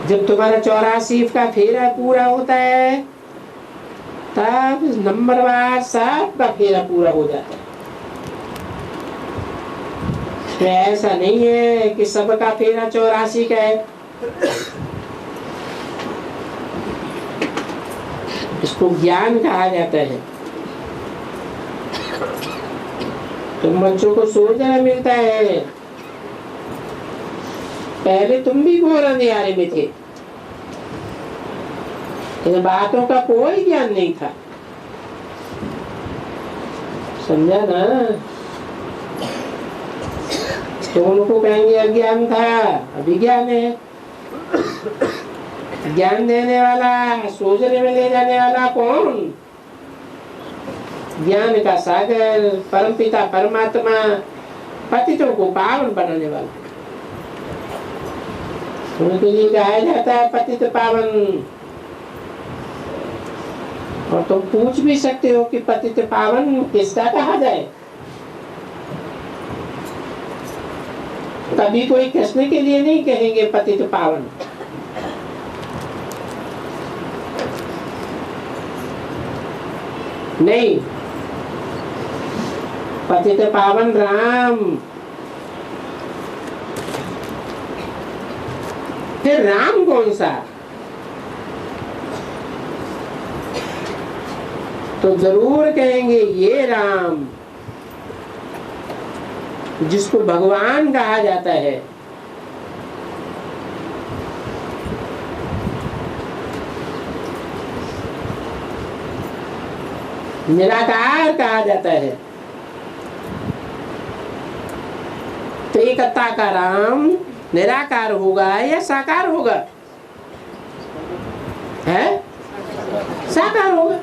जब तुम्हारा 84 का फेरा पूरा होता है तब नंबरवार सबका फेरा पूरा हो जाता है। तो ऐसा नहीं है कि सबका फेरा 84 का है। इसको ज्ञान कहा जाता है। तुम बच्चों को सोचना मिलता है, पहले तुम भी घोर अंधियारे में थे, इन बातों का कोई ज्ञान नहीं था, समझा ना। तो उनको कहेंगे अज्ञान था, अभी ज्ञान है। ज्ञान देने वाला, सोचने में ले जाने वाला कौन? ज्ञान का सागर परमपिता परमात्मा, पतितों को पावन बनाने वाला। उनके लिए कहा जाता है पतित पावन। और तुम पूछ भी सकते हो कि पतित पावन किसका कहा जाए। कभी कोई कृष्ण के लिए नहीं कहेंगे पतित पावन। नहीं, पतित पावन राम। फिर राम कौन सा? तो जरूर कहेंगे ये राम जिसको भगवान कहा जाता है। निराकार कहा जाता है। तो एक अत्ता का राम निराकार होगा या साकार होगा? है साकार होगा।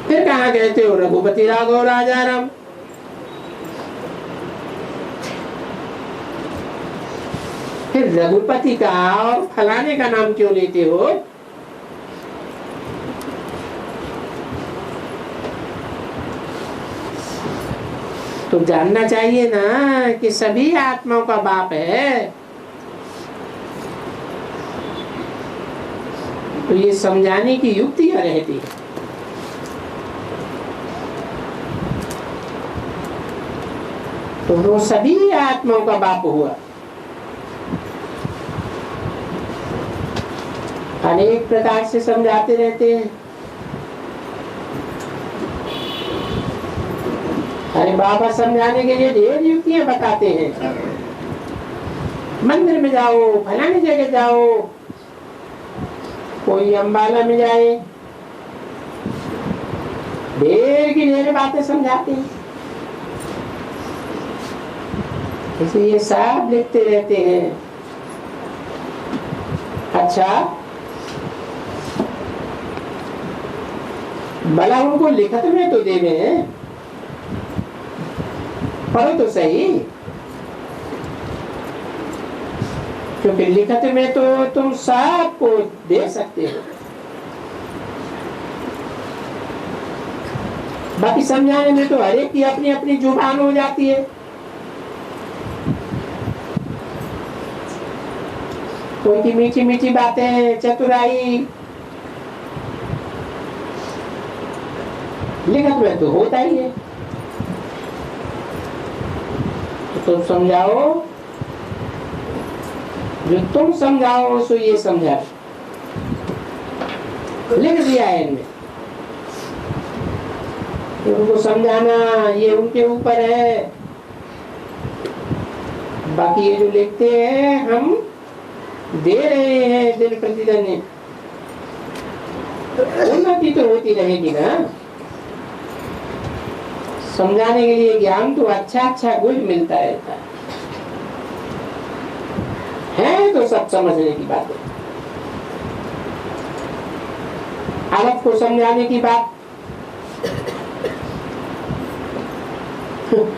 फिर कहा कहते हो रघुपति राघव राजा राम। फिर रघुपति का और फलाने का नाम क्यों लेते हो? तो जानना चाहिए ना कि सभी आत्माओं का बाप है। तो ये समझाने की युक्तियां रहती है। तो वो सभी आत्माओं का बाप हुआ। अनेक प्रकार से समझाते रहते हैं। अरे बाबा समझाने के लिए ढेर युक्तियां बताते हैं। मंदिर में जाओ, फलानी जगह जाओ, कोई अम्बाला में जाए, ढेर की ढेर बातें समझाते हैं, इसलिए ये सब लिखते रहते हैं। अच्छा, भला उनको लिखत में तो देवे हैं, पढ़ो तो सही, क्योंकि लिखत में तो तुम सबको दे सकते हो, बाकी समझाने में तो हर एक की अपनी अपनी जुबान हो जाती है। कोई की मीठी मीठी बातें, चतुराई, लिखत में तो होता ही है। तो तुम समझाओ, जो तुम समझाओ सो ये समझा, लिख दिया है इनमें। उनको समझाना ये उनके ऊपर है, बाकी ये जो लिखते हैं हम दे रहे हैं दिन प्रतिदिन, उन्नति तो होती रहेगी ना। समझाने के लिए ज्ञान तो अच्छा अच्छा गुण मिलता रहता है तो सब समझने की बात है। अलग को समझाने की बात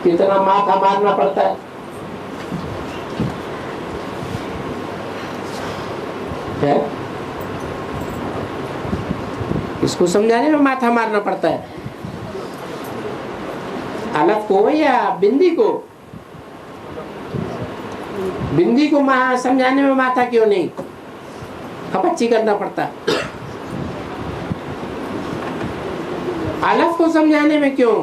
कितना माथा मारना पड़ता है? इसको समझाने में माथा मारना पड़ता है। अलग को या बिंदी को, बिंदी को समझाने में माथा क्यों नहीं खपच्ची करना पड़ता? अलग को समझाने में क्यों?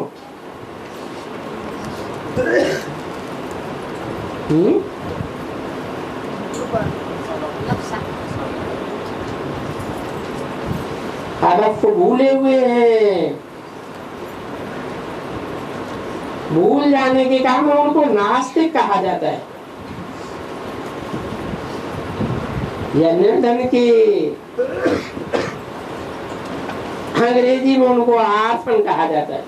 अलग को भूले हुए हैं, भूल जाने के कारण उनको नास्तिक कहा जाता है, या निर्धन की अंग्रेजी में उनको आर्फन कहा जाता है।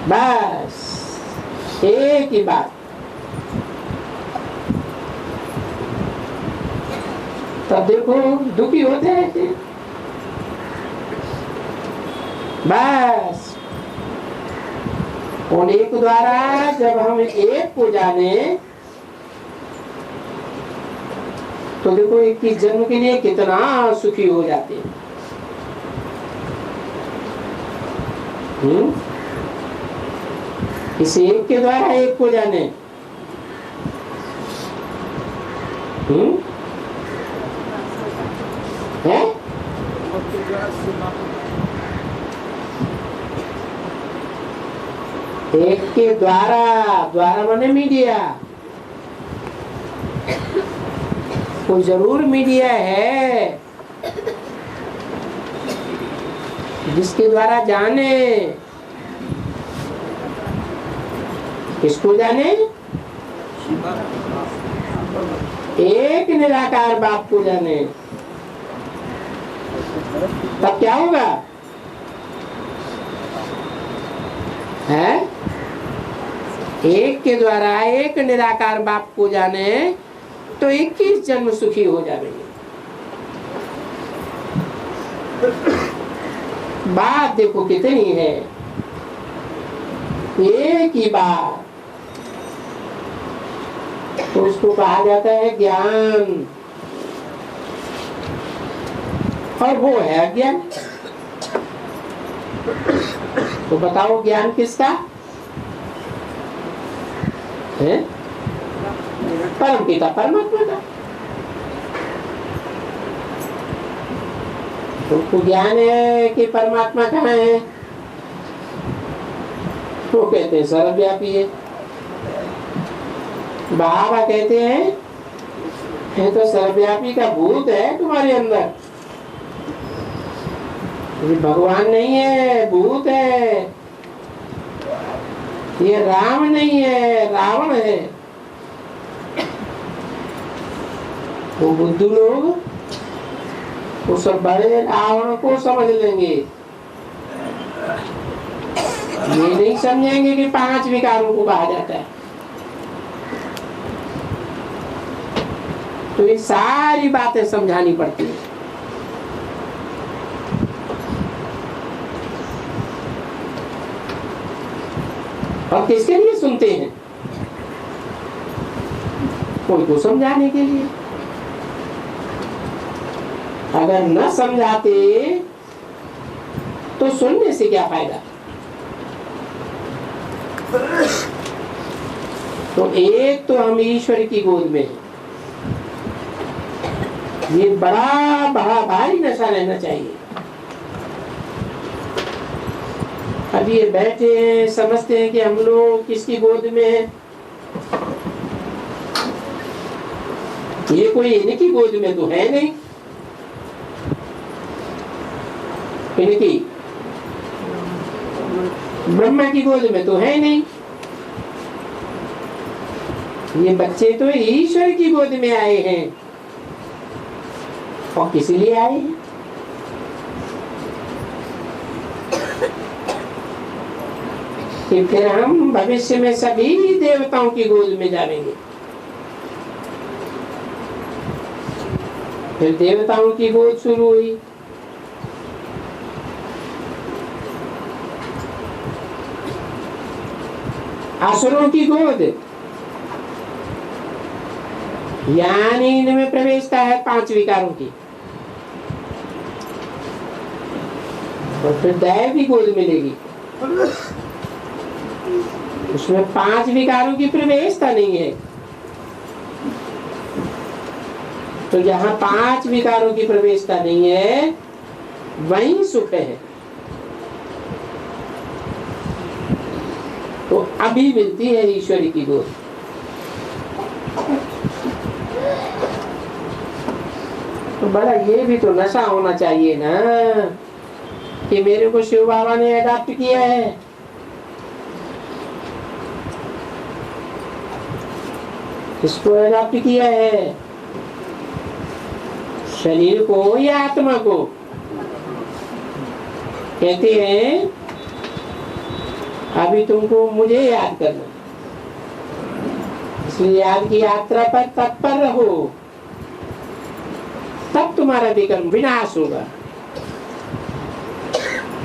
बस एक ही बात। तब देखो दुखी होते रहते, बस उन एक द्वारा जब हम एक को जाने तो देखो 21 जन्म के लिए कितना सुखी हो जाते हैं। इस एक के द्वारा एक को जाने, है? एक के द्वारा, द्वारा माने मीडिया, कोई जरूर मीडिया है जिसके द्वारा जाने। किसको जाने? एक निराकार बाप को जाने। तब क्या होगा? है? एक के द्वारा एक निराकार बाप को जाने तो 21 जन्म सुखी हो जाएंगे। बात देखो कितनी है, एक ही बात, तो उसको कहा जाता है ज्ञान। और वो है अज्ञान। तो बताओ ज्ञान किसका है? परम पिता परमात्मा का। तुमको ज्ञान है कि परमात्मा कहाँ है? वो कहते हैं सर्वव्यापी है। बाबा कहते हैं ये तो सर्वव्यापी का भूत है तुम्हारे अंदर, ये भगवान नहीं है, भूत है। ये राम नहीं है, रावण है। वो बुद्धू लोग उस बड़े आवरण को समझ लेंगे, ये नहीं समझेंगे कि 5 विकारों को कहा जाता है। तो ये सारी बातें समझानी पड़ती है। और किसके लिए सुनते हैं? कोई को समझाने के लिए। अगर न समझाते तो सुनने से क्या फायदा? तो एक तो हम ईश्वर की गोद में, ये बड़ा बड़ा भारी नशा रहना चाहिए। अब ये बैठे हैं, समझते हैं कि हम लोग किसकी गोद में हैं। ये कोई इनकी गोद में तो है नहीं, इनकी ब्रह्मा की गोद में तो है नहीं। ये बच्चे तो ईश्वर की गोद में आए हैं। और किस लिए आए हैं? कि फिर हम भविष्य में सभी देवताओं की गोद में जाएंगे। फिर देवताओं की गोद शुरू हुई। असुरों की गोद, यानी इनमें प्रवेशता है 5 विकारों की। और फिर दैवी गोद मिलेगी, उसमें 5 विकारों की प्रवेशता नहीं है। तो जहां 5 विकारों की प्रवेशता नहीं है वहीं सुख है। तो अभी मिलती है ईश्वरी की गोद। तो बड़ा ये भी तो नशा होना चाहिए ना कि मेरे को शिव बाबा ने अडॉप्ट किया है। किसको अडॉप्ट किया है? शरीर को या आत्मा को? कहते हैं अभी तुमको मुझे याद करना, इसलिए याद की यात्रा पर तत्पर रहो, तब तुम्हारा विक्रम विनाश होगा।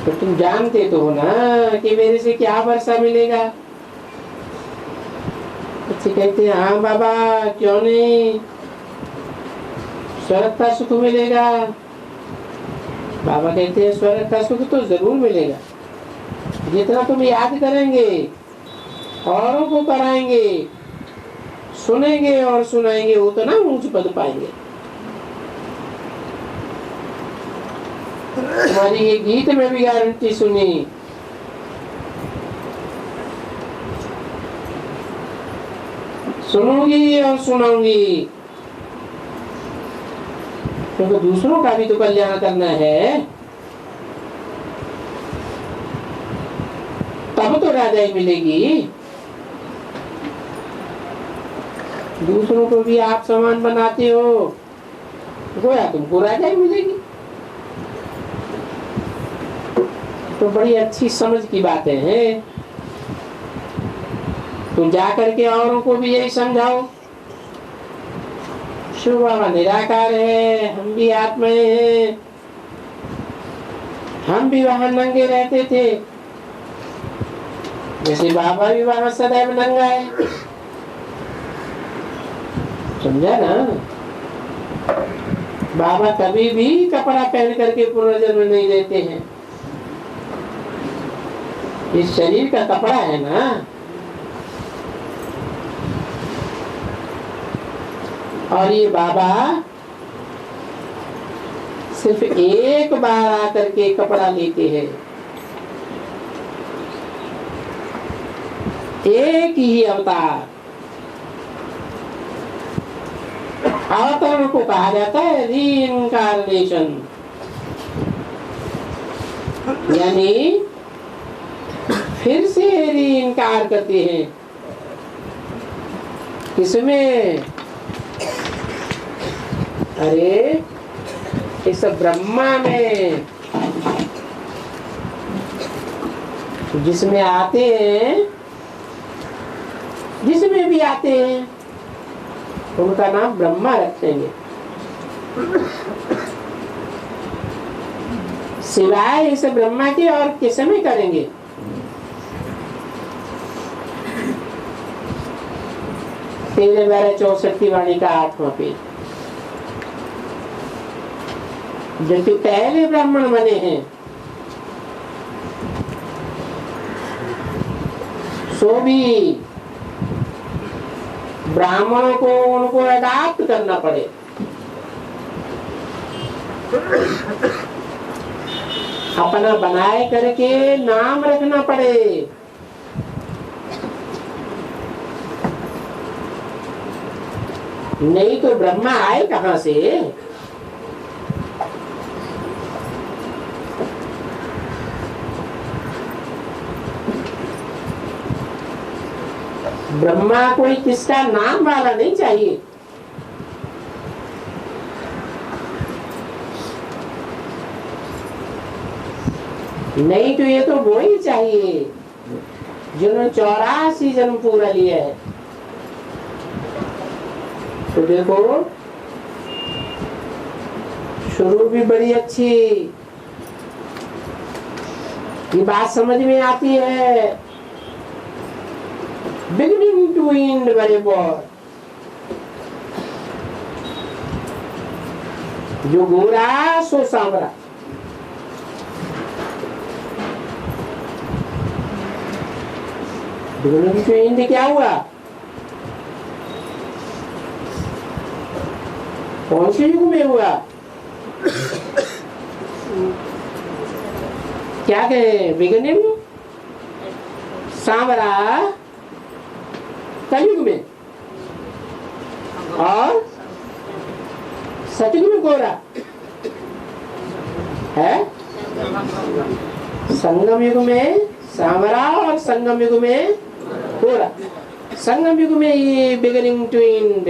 तो तुम जानते तो हो ना कि मेरे से क्या वर्षा मिलेगा। बच्चे कहते हैं हाँ बाबा क्यों नहीं, स्वर्ग का सुख मिलेगा। बाबा कहते हैं स्वर्ग का सुख तो जरूर मिलेगा, जितना तुम याद करेंगे, औरों को कराएंगे, सुनेंगे और सुनाएंगे, उतना ऊंच पद पाएंगे। तुम्हारी ये गीत में भी गारंटी सुनी, सुनूंगी और सुनाऊंगी, क्योंकि दूसरों का भी तो कल्याण करना है। तब तो राजाई मिलेगी। दूसरों को भी आप समान बनाते हो, गोया तुमको राजाई मिलेगी। तो बड़ी अच्छी समझ की बातें हैं। तुम जा करके औरों को भी यही समझाओ, शिव बाबा निराकार है, हम भी आत्माएं हैं, हम भी वहां नंगे रहते थे, जैसे बाबा भी वहां सदैव नंगा है। समझा ना? बाबा कभी भी कपड़ा पहन करके पुनर्जन्म नहीं लेते हैं। इस शरीर का कपड़ा है ना, और ये बाबा सिर्फ एक बार आकर के कपड़ा लेते हैं। एक ही अवतार, अवतरण को कहा जाता है रीइंकार्नेशन, यानी फिर से रीइंकार करते हैं। किसमें? अरे इस ब्रह्मा में जिसमें आते हैं, जिसमें भी आते हैं उनका नाम ब्रह्मा रखेंगे, सिवाय इस ब्रह्मा के और किसमें करेंगे? तेरे 1264 की वाणी का 8वां पेज। जो कि पहले ब्राह्मण बने हैं सो भी ब्राह्मणों को उनको अडॉप्ट करना पड़े। अपना बनाए करके नाम रखना पड़े। नहीं तो ब्रह्मा आए कहां से? ब्रह्मा कोई किसका नाम वाला नहीं चाहिए। नहीं तो ये तो वो ही चाहिए जिन्होंने 84 जन्म पूरा लिया है। तो देखो शुरू भी बड़ी अच्छी, ये बात समझ में आती है। Beginning to end very bore. जो गोरा सो सांवरा। बिगिनिंग टू एंड क्या हुआ? कौन से युग में हुआ? क्या कहे? बिगिनिंग सांवरा कलयुग में और सतयुग में गोरा है। संगम युग में सांवरा और संगम युग में गोरा। संगम युग में ये बिगिनिंग टू एंड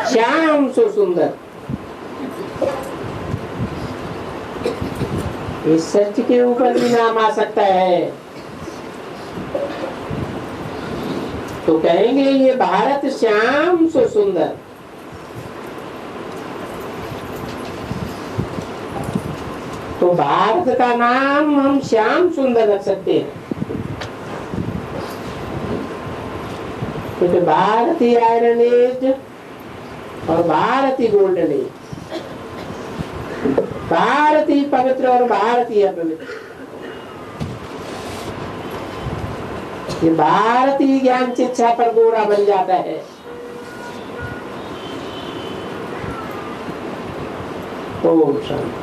श्याम सो सुंदर। इस सच के ऊपर भी नाम आ सकता है तो कहेंगे ये भारत श्याम सो सुंदर। तो भारत का नाम हम श्याम सुंदर रख सकते हैं क्योंकि भारतीय आयरन एज और भारतीय गोल्डन एज, भारतीय पवित्र और भारतीय अपवित्र। ये भारतीय ज्ञान शिक्षा पर गोरा बन जाता है। ओम शांति।